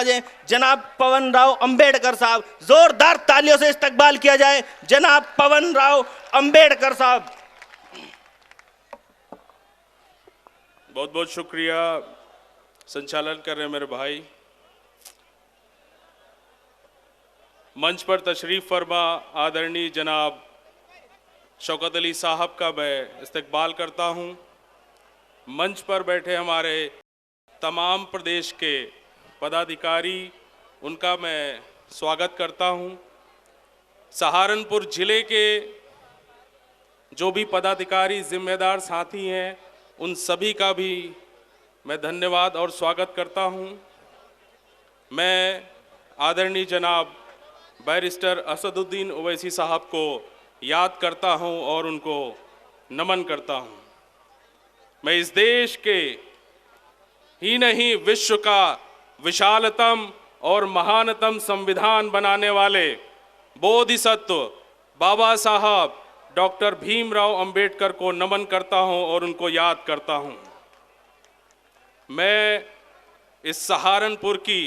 नवाजें जनाब पवन राव अंबेडकर साहब। जोरदार तालियों से इस्तकबाल किया जाए जनाब पवन राव अंबेडकर साहब। बहुत बहुत शुक्रिया संचालन कर रहे हैं मेरे भाई। मंच पर तशरीफ फरमा आदरणीय जनाब शौकत अली साहब का मैं इस्तकबाल करता हूं। मंच पर बैठे हमारे तमाम प्रदेश के पदाधिकारी, उनका मैं स्वागत करता हूं। सहारनपुर ज़िले के जो भी पदाधिकारी जिम्मेदार साथी हैं, उन सभी का भी मैं धन्यवाद और स्वागत करता हूं। मैं आदरणीय जनाब बैरिस्टर असदुद्दीन ओवैसी साहब को याद करता हूं और उनको नमन करता हूं। मैं इस देश के ही नहीं, विश्व का विशालतम और महानतम संविधान बनाने वाले बोधिसत्व बाबा साहब डॉक्टर भीमराव अंबेडकर को नमन करता हूं और उनको याद करता हूं। मैं इस सहारनपुर की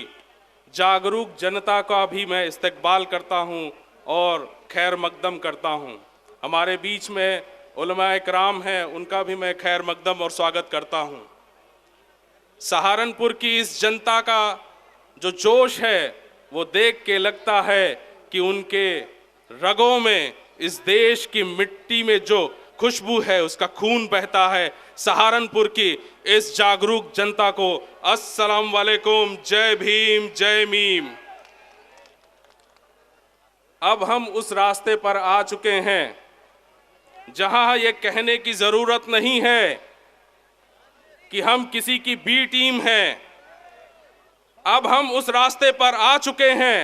जागरूक जनता का भी मैं इस्तकबाल करता हूं और खैर मकदम करता हूं। हमारे बीच में उलमाए कराम हैं, उनका भी मैं खैर मकदम और स्वागत करता हूं। सहारनपुर की इस जनता का जो जोश है वो देख के लगता है कि उनके रगों में, इस देश की मिट्टी में जो खुशबू है उसका खून बहता है। सहारनपुर की इस जागरूक जनता को अस्सलाम वालेकुम, जय भीम, जय मीम। अब हम उस रास्ते पर आ चुके हैं जहां ये कहने की जरूरत नहीं है कि हम किसी की बी टीम हैं। अब हम उस रास्ते पर आ चुके हैं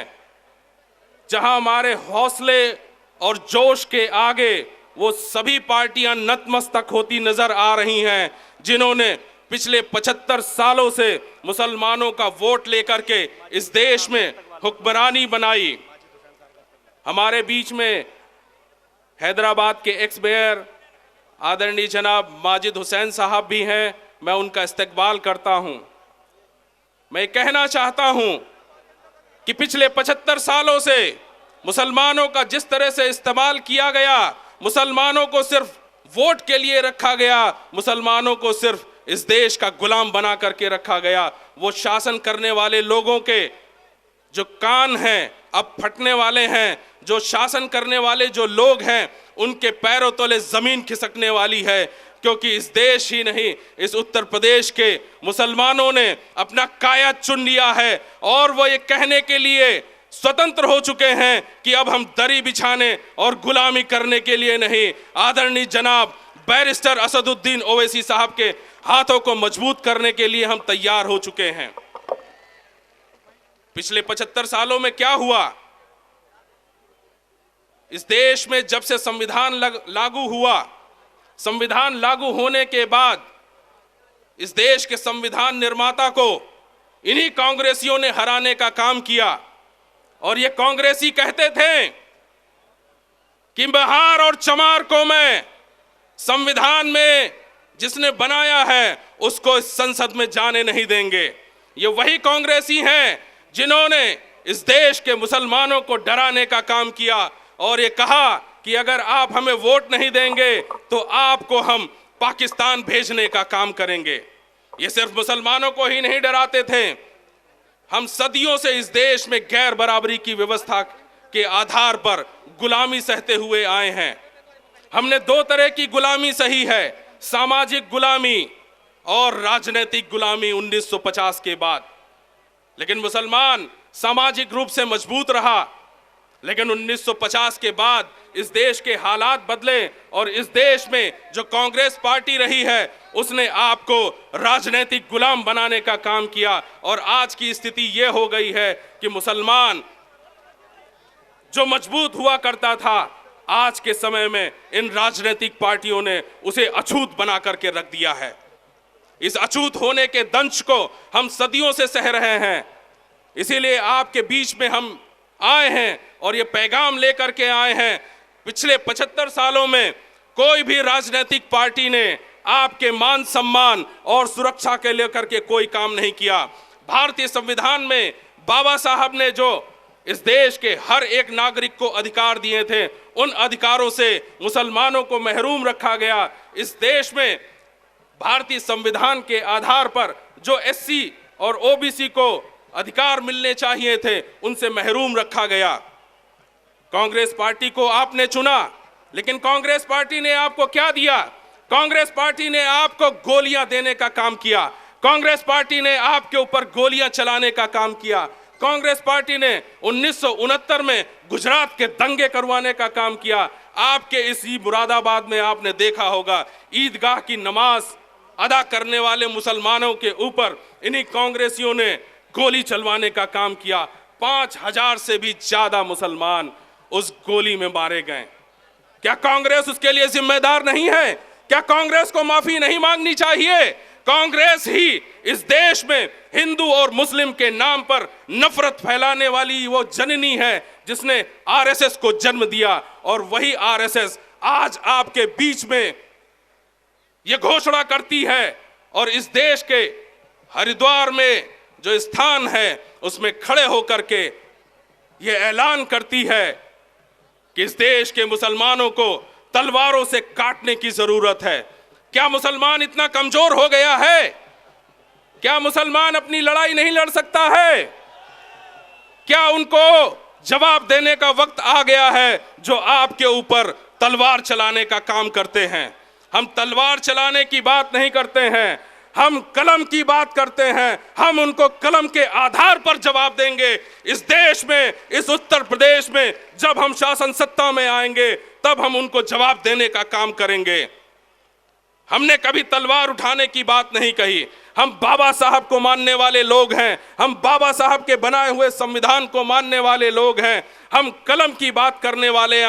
जहां हमारे हौसले और जोश के आगे वो सभी पार्टियां नतमस्तक होती नजर आ रही हैं जिन्होंने पिछले 75 सालों से मुसलमानों का वोट लेकर के इस देश में हुक्मरानी बनाई। हमारे बीच में हैदराबाद के एक्स मेयर आदरणीय जनाब माजिद हुसैन साहब भी हैं, मैं उनका इस्तकबाल करता हूं। मैं कहना चाहता हूं कि पिछले 75 सालों से मुसलमानों का जिस तरह से इस्तेमाल किया गया, मुसलमानों को सिर्फ वोट के लिए रखा गया, मुसलमानों को सिर्फ इस देश का गुलाम बना करके रखा गया, वो शासन करने वाले लोगों के जो कान हैं अब फटने वाले हैं। जो शासन करने वाले जो लोग हैं उनके पैरों तले जमीन खिसकने वाली है, क्योंकि इस देश ही नहीं, इस उत्तर प्रदेश के मुसलमानों ने अपना काया चुन लिया है और वो ये कहने के लिए स्वतंत्र हो चुके हैं कि अब हम दरी बिछाने और गुलामी करने के लिए नहीं, आदरणीय जनाब बैरिस्टर असदुद्दीन ओवैसी साहब के हाथों को मजबूत करने के लिए हम तैयार हो चुके हैं। पिछले 75 सालों में क्या हुआ? इस देश में जब से संविधान लागू हुआ, संविधान लागू होने के बाद इस देश के संविधान निर्माता को इन्हीं कांग्रेसियों ने हराने का काम किया। और ये कांग्रेसी कहते थे कि बहार और चमार को मैं संविधान में जिसने बनाया है उसको इस संसद में जाने नहीं देंगे। ये वही कांग्रेसी हैं जिन्होंने इस देश के मुसलमानों को डराने का काम किया और ये कहा कि अगर आप हमें वोट नहीं देंगे तो आपको हम पाकिस्तान भेजने का काम करेंगे। ये सिर्फ मुसलमानों को ही नहीं डराते थे, हम सदियों से इस देश में गैर बराबरी की व्यवस्था के आधार पर गुलामी सहते हुए आए हैं। हमने दो तरह की गुलामी सही है, सामाजिक गुलामी और राजनीतिक गुलामी 1950 के बाद। लेकिन मुसलमान सामाजिक रूप से मजबूत रहा, लेकिन 1950 के बाद इस देश के हालात बदले और इस देश में जो कांग्रेस पार्टी रही है उसने आपको राजनीतिक गुलाम बनाने का काम किया। और आज की स्थिति यह हो गई है कि मुसलमान जो मजबूत हुआ करता था, आज के समय में इन राजनीतिक पार्टियों ने उसे अछूत बना करके रख दिया है। इस अछूत होने के दंश को हम सदियों से सह रहे हैं, इसीलिए आपके बीच में हम आए हैं और ये पैगाम लेकर के आए हैं। पिछले 75 सालों में कोई भी राजनीतिक पार्टी ने आपके मान सम्मान और सुरक्षा के लेकर के कोई काम नहीं किया। भारतीय संविधान में बाबा साहब ने जो इस देश के हर एक नागरिक को अधिकार दिए थे, उन अधिकारों से मुसलमानों को महरूम रखा गया। इस देश में भारतीय संविधान के आधार पर जो एससी और ओबीसी को अधिकार मिलने चाहिए थे, उनसे महरूम रखा गया। कांग्रेस पार्टी को आपने चुना, लेकिन कांग्रेस पार्टी ने आपको क्या दिया? कांग्रेस पार्टी ने आपको गोलियां देने का काम किया। कांग्रेस पार्टी ने आपके ऊपर गोलियां चलाने का काम किया। कांग्रेस पार्टी ने 1969 में गुजरात के दंगे करवाने का काम किया। आपके इसी मुरादाबाद में आपने देखा होगा, ईदगाह की नमाज अदा करने वाले मुसलमानों के ऊपर इन्हीं कांग्रेसियों ने गोली चलवाने का काम किया। 5000 से भी ज्यादा मुसलमान उस गोली में मारे गए। क्या कांग्रेस उसके लिए जिम्मेदार नहीं है? क्या कांग्रेस को माफी नहीं मांगनी चाहिए? कांग्रेस ही इस देश में हिंदू और मुस्लिम के नाम पर नफरत फैलाने वाली वो जननी है जिसने आरएसएस को जन्म दिया, और वही आरएसएस आज आपके बीच में ये घोषणा करती है और इस देश के हरिद्वार में जो स्थान है उसमें खड़े होकर के ये ऐलान करती है कि इस देश के मुसलमानों को तलवारों से काटने की जरूरत है। क्या मुसलमान इतना कमजोर हो गया है? क्या मुसलमान अपनी लड़ाई नहीं लड़ सकता है? क्या उनको जवाब देने का वक्त आ गया है जो आपके ऊपर तलवार चलाने का काम करते हैं? हम तलवार चलाने की बात नहीं करते हैं, हम कलम की बात करते हैं। हम उनको कलम के आधार पर जवाब देंगे। इस देश में, इस उत्तर प्रदेश में जब हम शासन सत्ता में आएंगे तब हम उनको जवाब देने का काम करेंगे। हमने कभी तलवार उठाने की बात नहीं कही। हम बाबा साहब को मानने वाले लोग हैं, हम बाबा साहब के बनाए हुए संविधान को मानने वाले लोग हैं। हम कलम की बात करने वाले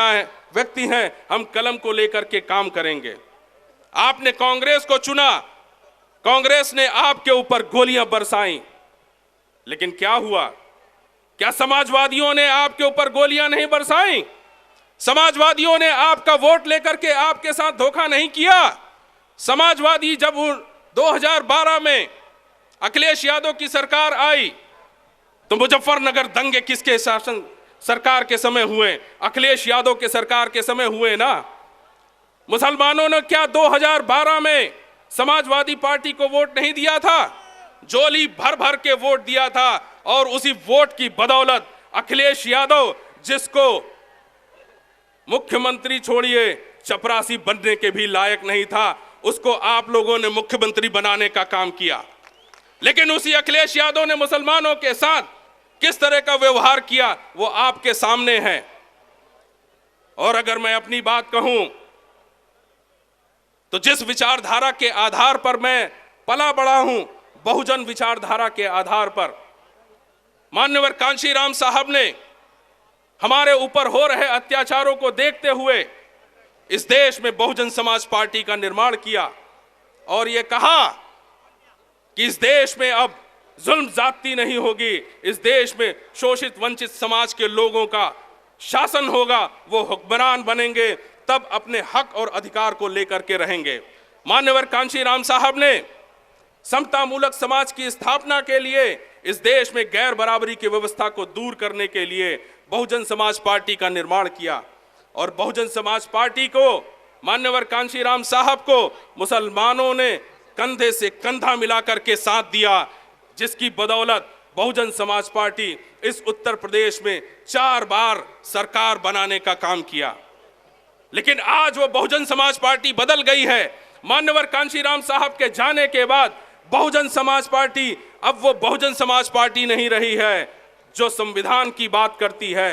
व्यक्ति हैं, हम कलम को लेकर के काम करेंगे। आपने कांग्रेस को चुना, कांग्रेस ने आपके ऊपर गोलियां बरसाई, लेकिन क्या हुआ? क्या समाजवादियों ने आपके ऊपर गोलियां नहीं बरसाई? समाजवादियों ने आपका वोट लेकर के आपके साथ धोखा नहीं किया? समाजवादी जब 2012 में अखिलेश यादव की सरकार आई तो मुजफ्फरनगर दंगे किसके शासन सरकार के समय हुए? अखिलेश यादव के सरकार के समय हुए ना। मुसलमानों ने क्या 2012 में समाजवादी पार्टी को वोट नहीं दिया था? झोली भर भर के वोट दिया था, और उसी वोट की बदौलत अखिलेश यादव, जिसको मुख्यमंत्री छोड़िए चपरासी बनने के भी लायक नहीं था, उसको आप लोगों ने मुख्यमंत्री बनाने का काम किया। लेकिन उसी अखिलेश यादव ने मुसलमानों के साथ किस तरह का व्यवहार किया वो आपके सामने है। और अगर मैं अपनी बात कहूं तो जिस विचारधारा के आधार पर मैं पला बड़ा हूं, बहुजन विचारधारा के आधार पर, मान्यवर कांशीराम साहब ने हमारे ऊपर हो रहे अत्याचारों को देखते हुए इस देश में बहुजन समाज पार्टी का निर्माण किया और यह कहा कि इस देश में अब जुल्म जाती नहीं होगी, इस देश में शोषित वंचित समाज के लोगों का शासन होगा, वो हुक्मरान बनेंगे, तब अपने हक और अधिकार को लेकर के रहेंगे। मान्यवर कांशीराम साहब ने समतामूलक समाज की स्थापना के लिए, इस देश में गैर बराबरी की व्यवस्था को दूर करने के लिए बहुजन समाज पार्टी का निर्माण किया। और बहुजन समाज पार्टी को, मान्यवर कांशीराम साहब को मुसलमानों ने कंधे से कंधा मिलाकर के साथ दिया, जिसकी बदौलत बहुजन समाज पार्टी इस उत्तर प्रदेश में 4 बार सरकार बनाने का काम किया। लेकिन आज वो बहुजन समाज पार्टी बदल गई है। मान्यवर कांशीराम साहब के जाने के बाद बहुजन समाज पार्टी अब वो बहुजन समाज पार्टी नहीं रही है जो संविधान की बात करती है।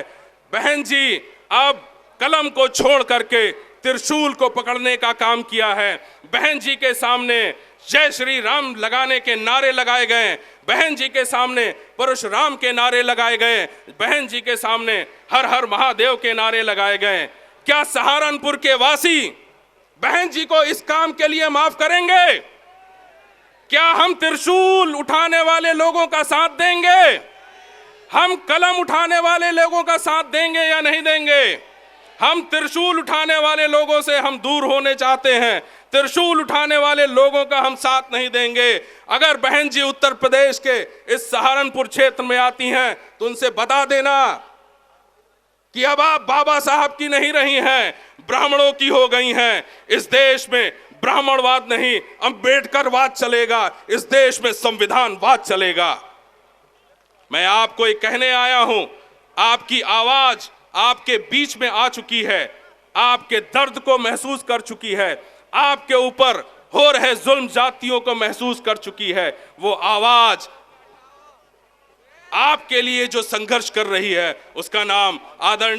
बहन जी अब कलम को छोड़ करके त्रिशूल को पकड़ने का काम किया है। बहन जी के सामने जय श्री राम लगाने के नारे लगाए गए, बहन जी के सामने परशुराम के नारे लगाए गए, बहन जी के सामने हर हर महादेव के नारे लगाए गए। क्या सहारनपुर के वासी बहन जी को इस काम के लिए माफ करेंगे? क्या हम त्रिशूल उठाने वाले लोगों का साथ देंगे? हम कलम उठाने वाले लोगों का साथ देंगे या नहीं देंगे? हम त्रिशूल उठाने वाले लोगों से हम दूर होने चाहते हैं। त्रिशूल उठाने वाले लोगों का हम साथ नहीं देंगे। अगर बहन जी उत्तर प्रदेश के इस सहारनपुर क्षेत्र में आती हैं तो उनसे बता देना कि अब आप बाबा साहब की नहीं रही हैं, ब्राह्मणों की हो गई हैं। इस देश में ब्राह्मणवाद नहीं, अंबेडकरवाद चलेगा। इस देश में संविधानवाद चलेगा। मैं आपको एक कहने आया हूं, आपकी आवाज आपके बीच में आ चुकी है, आपके दर्द को महसूस कर चुकी है, आपके ऊपर हो रहे जुल्म जातियों को महसूस कर चुकी है। वो आवाज आपके लिए जो संघर्ष कर रही है उसका नाम आदरणीय